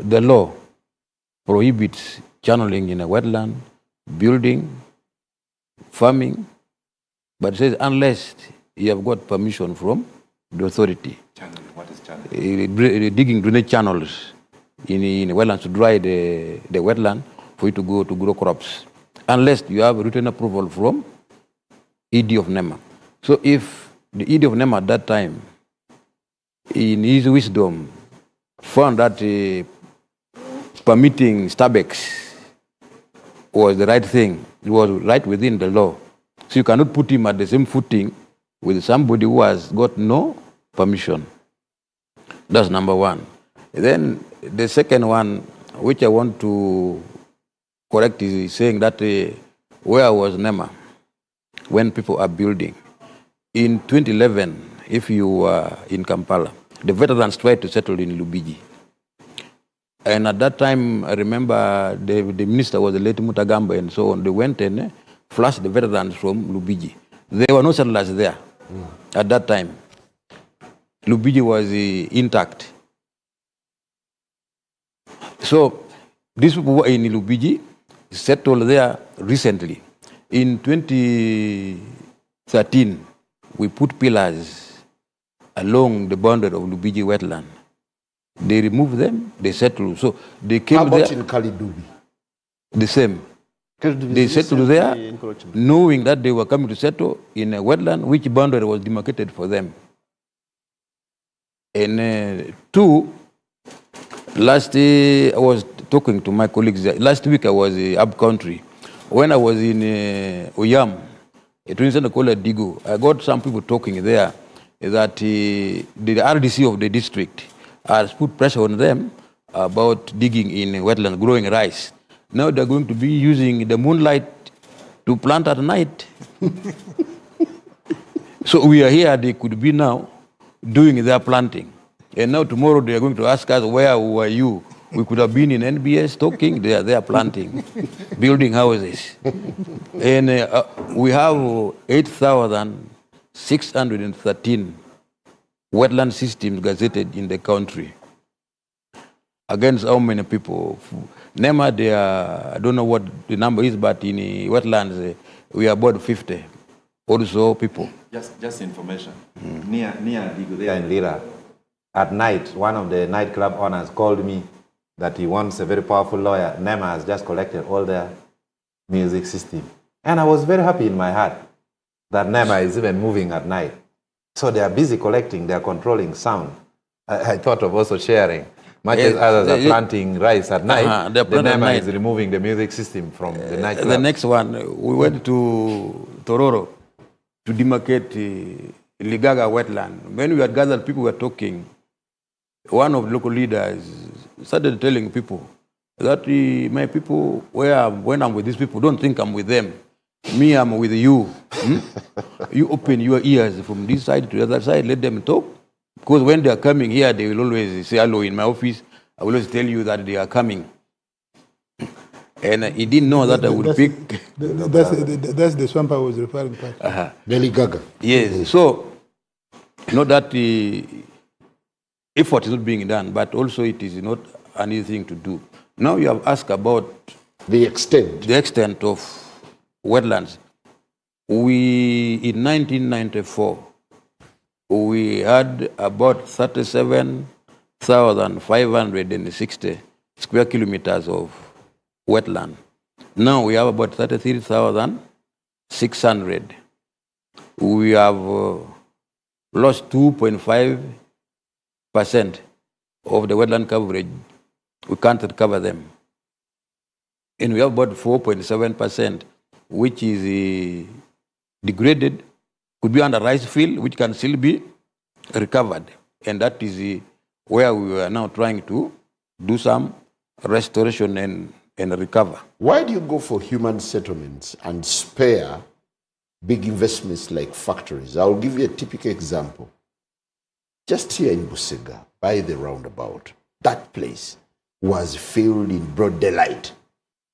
the law prohibits channeling in a wetland, building, farming, but it says unless you have got permission from the authority. Channeling, what is channeling? Digging drainage channels in wetlands to dry the wetland for you to go to grow crops, unless you have written approval from ED of NEMA. So if the ED of NEMA at that time, in his wisdom, found that permitting Starbucks was the right thing, it was right within the law. So you cannot put him at the same footing with somebody who has got no permission. That's number one. Then the second one, which I want to correct, is saying that where was NEMA when people are building? In 2011, if you were in Kampala, the veterans tried to settle in Lubiji. And at that time, I remember the minister was the late Mutagamba and so on. They went and flushed the veterans from Lubiji. There were no settlers there at that time. Lubiji was intact. So these people were in Lubiji, settled there recently. In 2013, we put pillars along the boundary of Lubiji wetland. They removed them, they settled. So they came there. How about in Kalidubi? The same. They settled there, knowing that they were coming to settle in a wetland which boundary was demarcated for them. And two, last day I was talking to my colleagues. Last week I was up country. When I was in Oyam, a train center called Digo, I got some people talking there that the RDC of the district has put pressure on them about digging in wetlands, growing rice. Now they're going to be using the moonlight to plant at night. So we are here, they could be now doing their planting. And now tomorrow they are going to ask us, where were you? We could have been in NBS talking, they are there planting, building houses. And we have 8,613 wetland systems gazetted in the country. Against how many people? NEMA, they are, I don't know what the number is, but in wetlands, we are about 50 also people. Just information. Near Digo, there in Lira, at night, one of the nightclub owners called me that he wants a very powerful lawyer. NEMA has just collected all their music system. And I was very happy in my heart that NEMA is even moving at night. So they are busy collecting, they are controlling sound. I thought of also sharing. Much as others are planting rice at night, the NEMA is removing the music system from the nightclub. The next one, we went to Tororo to demarcate Ligaga wetland. When we had gathered, people were talking. One of the local leaders started telling people that my people, when I'm with these people, don't think I'm with them. Me, I'm with you. You open your ears from this side to the other side, let them talk. Because when they are coming here, they will always say hello in my office. I will always tell you that they are coming. And he didn't know that I would pick. That's the swamp I was referring to. Nelly Gaga. Yes. So, you know that the effort is not being done, but also it is not an easy thing to do. Now you have asked about the extent of wetlands. In 1994, we had about 37,560 square kilometers of wetland. Now we have about 33,600. We have lost 2.5% of the wetland coverage. We can't recover them. And we have about 4.7%, which is degraded, could be under rice field, which can still be recovered. And that is where we are now trying to do some restoration and recover. Why do you go for human settlements and spare big investments like factories? I'll give you a typical example. Just here in Busega, by the roundabout, that place was filled in broad daylight.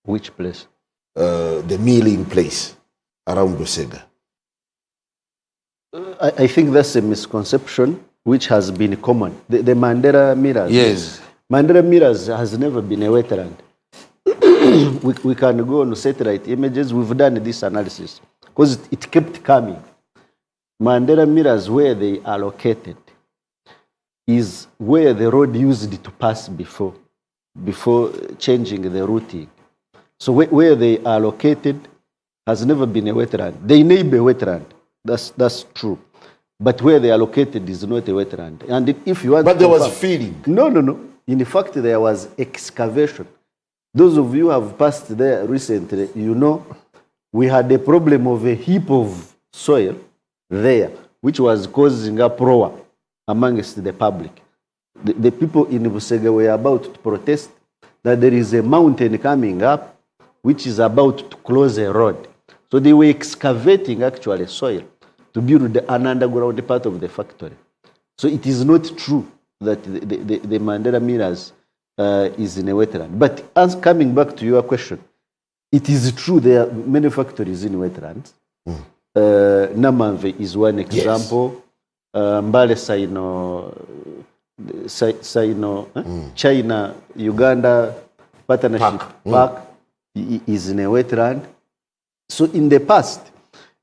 Which place? The milling place around Busega. I think that's a misconception which has been common. The Mandela mirrors. Yes. Mandera Mirrors has never been a wetland. we can go on satellite images. We've done this analysis because it kept coming. Mandera Mirrors, where they are located, is where the road used to pass before changing the routing. So where they are located has never been a wetland. They may be a wetland. That's true. But where they are located is not a wetland. And if you want But there was filling. No. In fact, there was excavation. Those of you who have passed there recently, you know, we had a problem of a heap of soil there, which was causing uproar amongst the public. The people in Busega were about to protest that there is a mountain coming up which is about to close a road. So they were excavating actually soil to build an underground part of the factory. So it is not true that the Mandela Mirrors is in a wetland. But as coming back to your question, it is true there are many factories in wetlands. Namave is one example. Mbale Saino, China, Uganda Partnership Park is in a wetland. So in the past,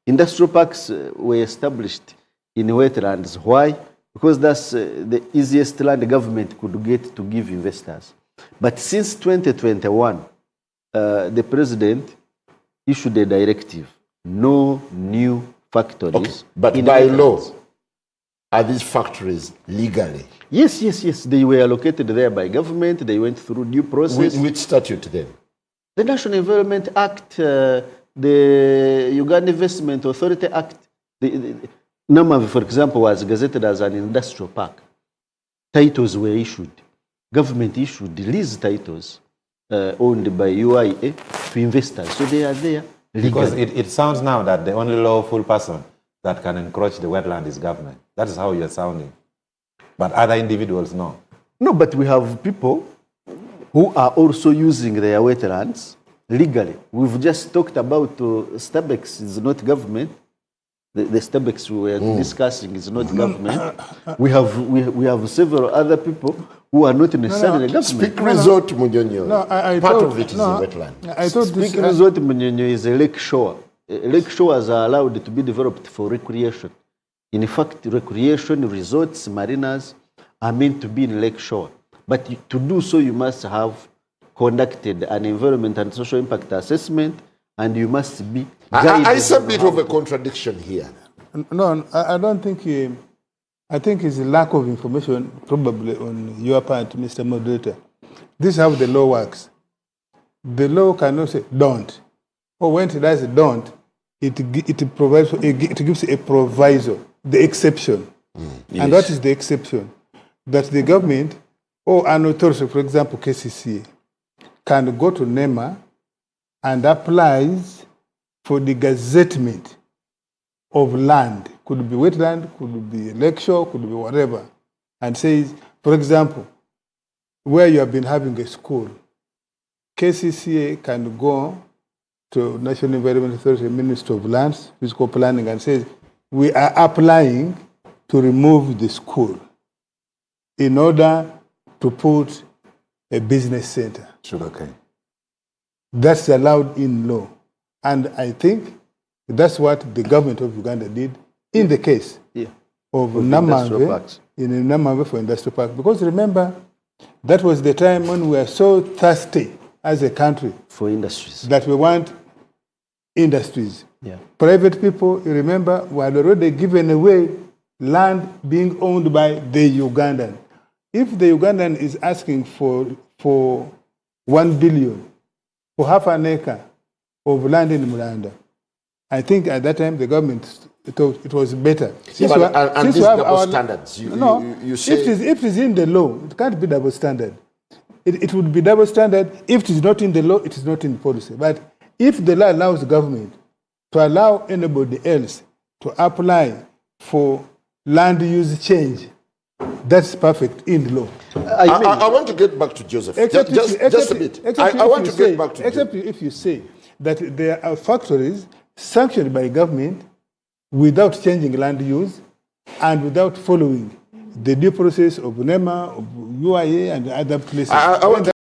industrial parks were established in wetlands. Why? Because that's the easiest land the government could get to give investors. But since 2021, the president issued a directive: no new factories. Okay. But by law, are these factories legally? Yes. They were allocated there by government. They went through due process. Which statute then? The National Environment Act, the Uganda Investment Authority Act. NEMA, for example, was gazetted as an industrial park. Titles were issued. Government issued lease titles owned by UIA to investors. So they are there legally. Because it sounds now that the only lawful person that can encroach the wetland is government. That is how you're sounding. But other individuals, no. No, but we have people who are also using their wetlands legally. We've just talked about Starbucks is not government. The Starbucks we were discussing is not government. We have several other people who are not necessarily government. Speak Resort Munyonyo. No, Part of it is a wetland. I thought this. Speak Resort Munyonyo is a lake shore. Lake shores are allowed to be developed for recreation. In fact, recreation resorts, marinas are meant to be in lake shore. But to do so, you must have conducted an environment and social impact assessment, and you must be guided. I submit of a contradiction here. No, I don't think. I think it's a lack of information, probably on your part, Mr. Moderator. This is how the law works. The law cannot say don't. Or when it does don't, it provides, it gives a proviso, the exception. Yes. And what is the exception? That the government or an authority, for example, KCCA, can go to NEMA and applies for the gazettement of land. Could be wetland, could be lakeshore, could be whatever. And says, for example, where you have been having a school, KCCA can go to National Environment Authority, Ministry of Lands, Physical Planning, and says, we are applying to remove the school in order to put a business center. Sugarcane. That's allowed in law. And I think that's what the government of Uganda did in the case of Namave, in Namave for industrial park. Because remember, that was the time when we were so thirsty as a country for industries, that we want industries. Yeah. Private people, you remember, were already given away land being owned by the Ugandan. If the Ugandan is asking for 1 billion for half an acre of land in Mulanda, I think at that time the government thought it was better. And these double standards, you say... If it is in the law, it can't be double standard. It would be double standard. If it is not in the law, it is not in policy. But if the law allows the government to allow anybody else to apply for land use change, that's perfect in the law. I want to get back to Joseph. Just a bit. I want to get back to Except if you say that there are factories sanctioned by government without changing land use and without following the due process of NEMA, of UIA, and other places. I want